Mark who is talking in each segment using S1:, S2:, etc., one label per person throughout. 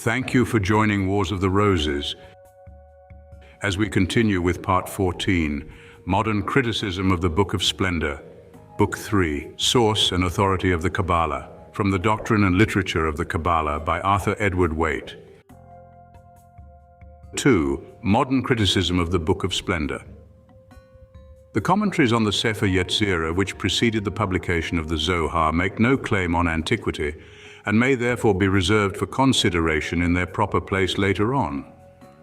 S1: Thank you for joining Wars of the Roses as we continue with Part 14, Modern Criticism of the Book of Splendour. Book 3, Source and Authority of the Kabalah, from the Doctrine and Literature of the Kabalah by Arthur Edward Waite. 2. Modern Criticism of the Book of Splendour. The commentaries on the Sepher Yetzirah, which preceded the publication of the Zohar, make no claim on antiquity and may therefore be reserved for consideration in their proper place later on.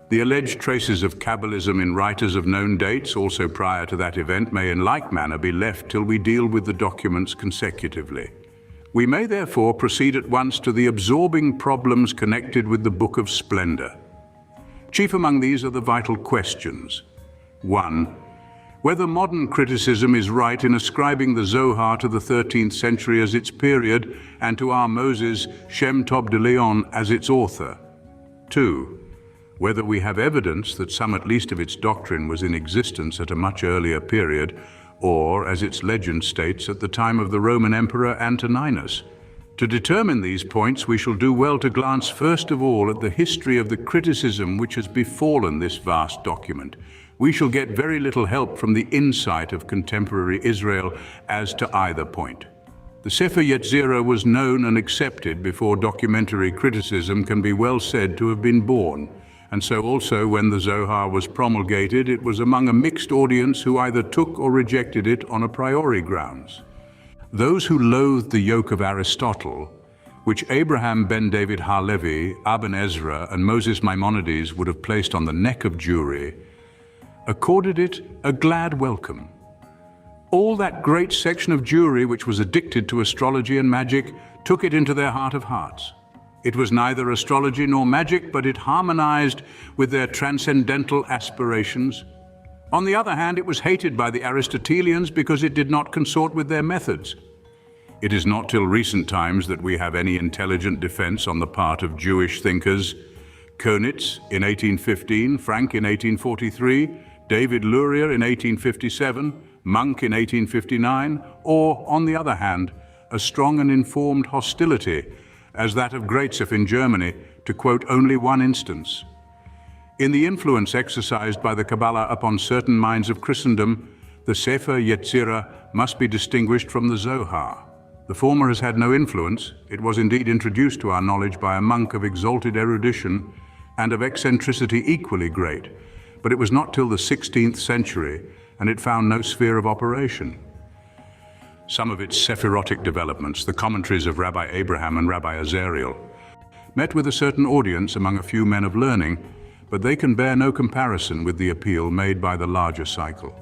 S1: The alleged traces of Kabalism in writers of known dates, also prior to that event, may in like manner be left till we deal with the documents consecutively. We may therefore proceed at once to the absorbing problems connected with the Book of Splendour. Chief among these are the vital questions. 1. Whether modern criticism is right in ascribing the Zohar to the 13th century as its period and to our Moses, Shem Tov de Leon, as its author. 2. Whether we have evidence that some at least of its doctrine was in existence at a much earlier period, or, as its legend states, at the time of the Roman Emperor Antoninus. To determine these points, we shall do well to glance first of all at the history of the criticism which has befallen this vast document. We shall get very little help from the insight of contemporary Israel as to either point. The Sepher Yetzirah was known and accepted before documentary criticism can be well said to have been born. And so also when the Zohar was promulgated, it was among a mixed audience who either took or rejected it on a priori grounds. Those who loathed the yoke of Aristotle, which Abraham ben David Halevi, Aben Ezra, and Moses Maimonides would have placed on the neck of Jewry, accorded it a glad welcome. All that great section of Jewry which was addicted to astrology and magic took it into their heart of hearts. It was neither astrology nor magic, but it harmonized with their transcendental aspirations. On the other hand, it was hated by the Aristotelians because it did not consort with their methods. It is not till recent times that we have any intelligent defense on the part of Jewish thinkers. Konitz in 1815, Frank in 1843, David Luria in 1857, Monk in 1859, or, on the other hand, a strong and informed hostility, as that of Graitzef in Germany, to quote only one instance. In the influence exercised by the Kabalah upon certain minds of Christendom, the Sepher Yetzirah must be distinguished from the Zohar. The former has had no influence. It was indeed introduced to our knowledge by a monk of exalted erudition and of eccentricity equally great, but it was not till the 16th century, and it found no sphere of operation. Some of its Sephirotic developments, the commentaries of Rabbi Abraham and Rabbi Azariel, met with a certain audience among a few men of learning, but they can bear no comparison with the appeal made by the larger cycle.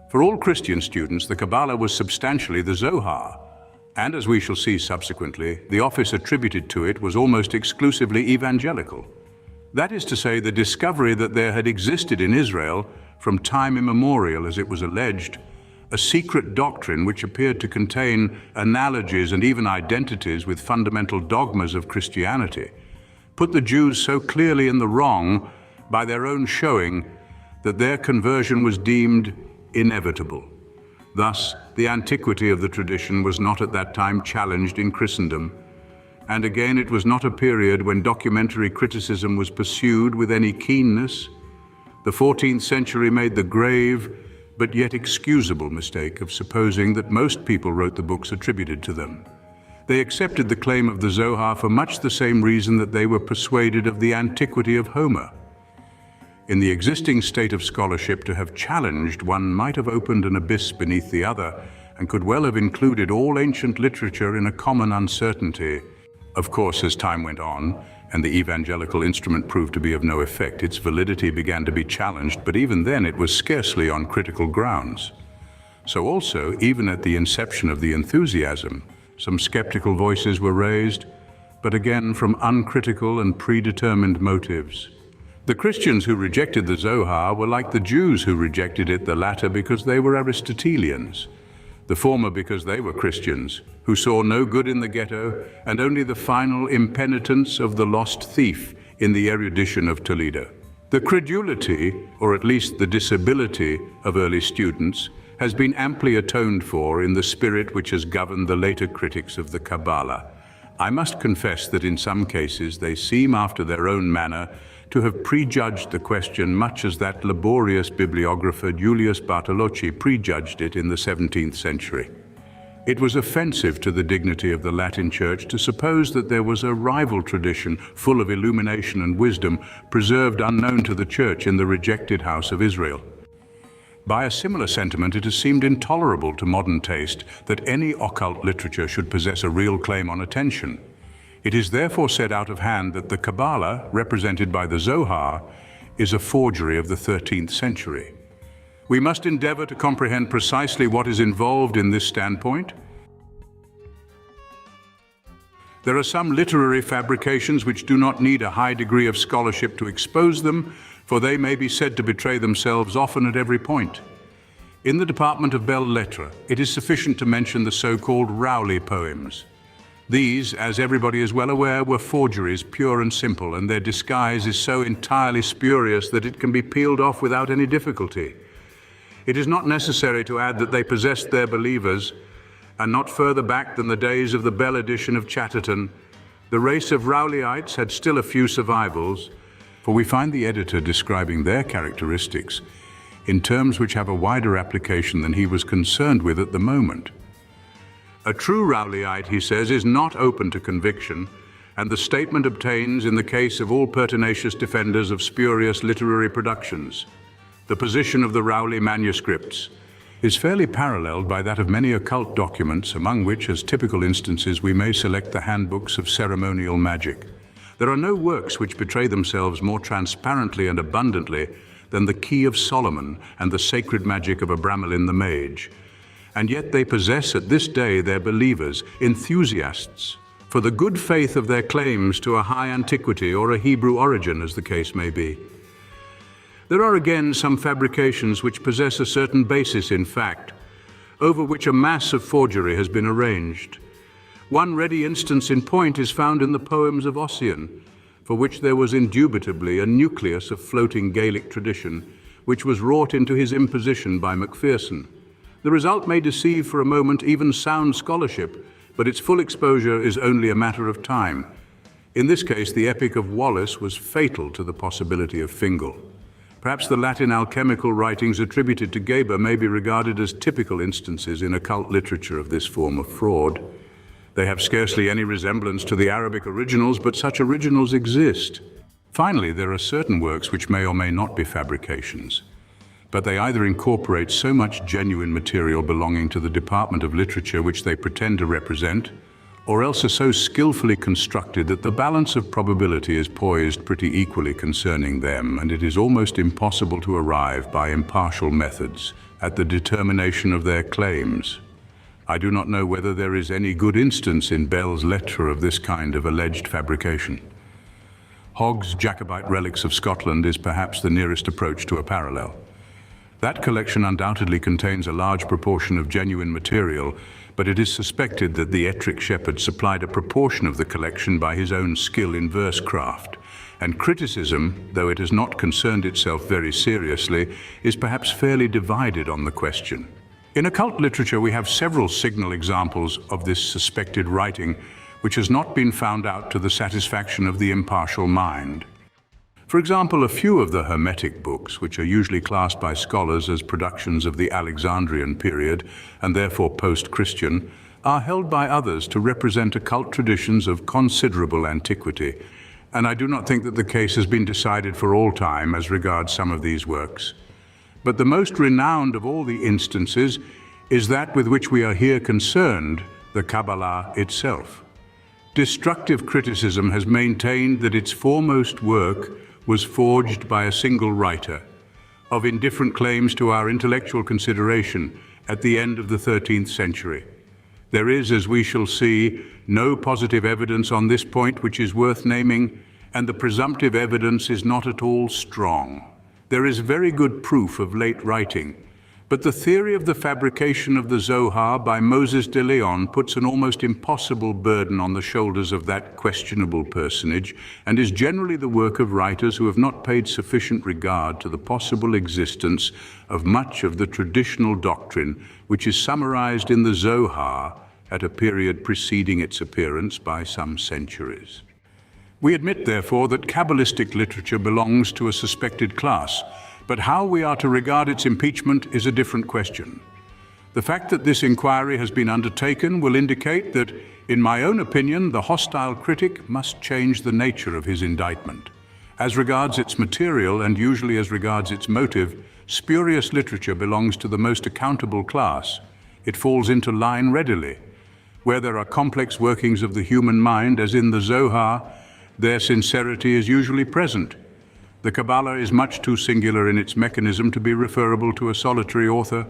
S1: For all Christian students, the Kabalah was substantially the Zohar, and as we shall see subsequently, the office attributed to it was almost exclusively evangelical. That is to say, the discovery that there had existed in Israel, from time immemorial as it was alleged, a secret doctrine which appeared to contain analogies and even identities with fundamental dogmas of Christianity, put the Jews so clearly in the wrong by their own showing that their conversion was deemed inevitable. Thus, the antiquity of the tradition was not at that time challenged in Christendom, and again it was not a period when documentary criticism was pursued with any keenness. The 14th century made the grave but yet excusable mistake of supposing that most people wrote the books attributed to them. They accepted the claim of the Zohar for much the same reason that they were persuaded of the antiquity of Homer. In the existing state of scholarship, to have challenged one might have opened an abyss beneath the other and could well have included all ancient literature in a common uncertainty. Of course, as time went on, and the evangelical instrument proved to be of no effect, its validity began to be challenged, but even then it was scarcely on critical grounds. So also, even at the inception of the enthusiasm, some skeptical voices were raised, but again from uncritical and predetermined motives. The Christians who rejected the Zohar were like the Jews who rejected it, the latter because they were Aristotelians, the former because they were Christians, who saw no good in the ghetto and only the final impenitence of the lost thief in the erudition of Toledo. The credulity, or at least the disability, of early students has been amply atoned for in the spirit which has governed the later critics of the Kabalah, I must confess that in some cases they seem, after their own manner, to have prejudged the question much as that laborious bibliographer Julius Bartolocci prejudged it in the 17th century. It was offensive to the dignity of the Latin Church to suppose that there was a rival tradition full of illumination and wisdom preserved unknown to the Church in the rejected house of Israel. By a similar sentiment, it has seemed intolerable to modern taste that any occult literature should possess a real claim on attention. It is therefore said out of hand that the Kabalah, represented by the Zohar, is a forgery of the 13th century. We must endeavor to comprehend precisely what is involved in this standpoint. There are some literary fabrications which do not need a high degree of scholarship to expose them, for they may be said to betray themselves often at every point. In the department of belles lettres, it is sufficient to mention the so-called Rowley poems. These, as everybody is well aware, were forgeries, pure and simple, and their disguise is so entirely spurious that it can be peeled off without any difficulty. It is not necessary to add that they possessed their believers, and not further back than the days of the Bell edition of Chatterton, the race of Rowleyites had still a few survivals, for we find the editor describing their characteristics in terms which have a wider application than he was concerned with at the moment. A true Rowleyite, he says, is not open to conviction, and the statement obtains in the case of all pertinacious defenders of spurious literary productions. The position of the Rowley manuscripts is fairly paralleled by that of many occult documents, among which, as typical instances, we may select the handbooks of ceremonial magic. There are no works which betray themselves more transparently and abundantly than the Key of Solomon and the sacred magic of Abramelin the Mage. And yet they possess at this day their believers, enthusiasts, for the good faith of their claims to a high antiquity or a Hebrew origin, as the case may be. There are again some fabrications which possess a certain basis in fact, over which a mass of forgery has been arranged. One ready instance in point is found in the poems of Ossian, for which there was indubitably a nucleus of floating Gaelic tradition, which was wrought into his imposition by Macpherson. The result may deceive for a moment even sound scholarship, but its full exposure is only a matter of time. In this case, the epic of Wallace was fatal to the possibility of Fingal. Perhaps the Latin alchemical writings attributed to Geber may be regarded as typical instances in occult literature of this form of fraud. They have scarcely any resemblance to the Arabic originals, but such originals exist. Finally, there are certain works which may or may not be fabrications, but they either incorporate so much genuine material belonging to the department of literature which they pretend to represent, or else are so skillfully constructed that the balance of probability is poised pretty equally concerning them, and it is almost impossible to arrive by impartial methods at the determination of their claims. I do not know whether there is any good instance in Bell's Lettres of this kind of alleged fabrication. Hogg's Jacobite Relics of Scotland is perhaps the nearest approach to a parallel. That collection undoubtedly contains a large proportion of genuine material, but it is suspected that the Ettrick shepherd supplied a proportion of the collection by his own skill in verse craft, and criticism, though it has not concerned itself very seriously, is perhaps fairly divided on the question. In occult literature, we have several signal examples of this suspected writing, which has not been found out to the satisfaction of the impartial mind. For example, a few of the Hermetic books, which are usually classed by scholars as productions of the Alexandrian period, and therefore post-Christian, are held by others to represent occult traditions of considerable antiquity, and I do not think that the case has been decided for all time as regards some of these works. But the most renowned of all the instances is that with which we are here concerned, the Kabalah itself. Destructive criticism has maintained that its foremost work was forged by a single writer, of indifferent claims to our intellectual consideration at the end of the 13th century. There is, as we shall see, no positive evidence on this point which is worth naming, and the presumptive evidence is not at all strong. There is very good proof of late writing, but the theory of the fabrication of the Zohar by Moses de Leon puts an almost impossible burden on the shoulders of that questionable personage, and is generally the work of writers who have not paid sufficient regard to the possible existence of much of the traditional doctrine which is summarized in the Zohar at a period preceding its appearance by some centuries. We admit, therefore, that Kabbalistic literature belongs to a suspected class, but how we are to regard its impeachment is a different question. The fact that this inquiry has been undertaken will indicate that, in my own opinion, the hostile critic must change the nature of his indictment. As regards its material, and usually as regards its motive, spurious literature belongs to the most accountable class. It falls into line readily. Where there are complex workings of the human mind, as in the Zohar, their sincerity is usually present. The Kabalah is much too singular in its mechanism to be referable to a solitary author.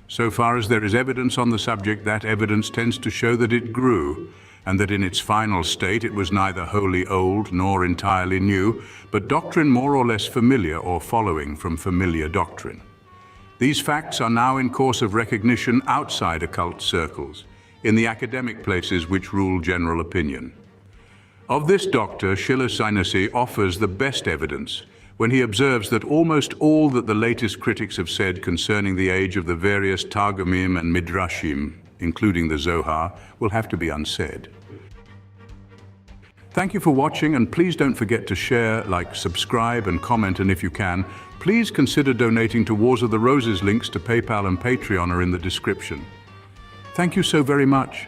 S1: So far as there is evidence on the subject, that evidence tends to show that it grew, and that in its final state it was neither wholly old nor entirely new, but doctrine more or less familiar or following from familiar doctrine. These facts are now in course of recognition outside occult circles, in the academic places which rule general opinion. Of this doctor, Schiller Sinasi offers the best evidence when he observes that almost all that the latest critics have said concerning the age of the various Targumim and Midrashim, including the Zohar, will have to be unsaid. Thank you for watching, and please don't forget to share, like, subscribe, and comment, and if you can, please consider donating to Wars of the Roses. Links to PayPal and Patreon are in the description. Thank you so very much.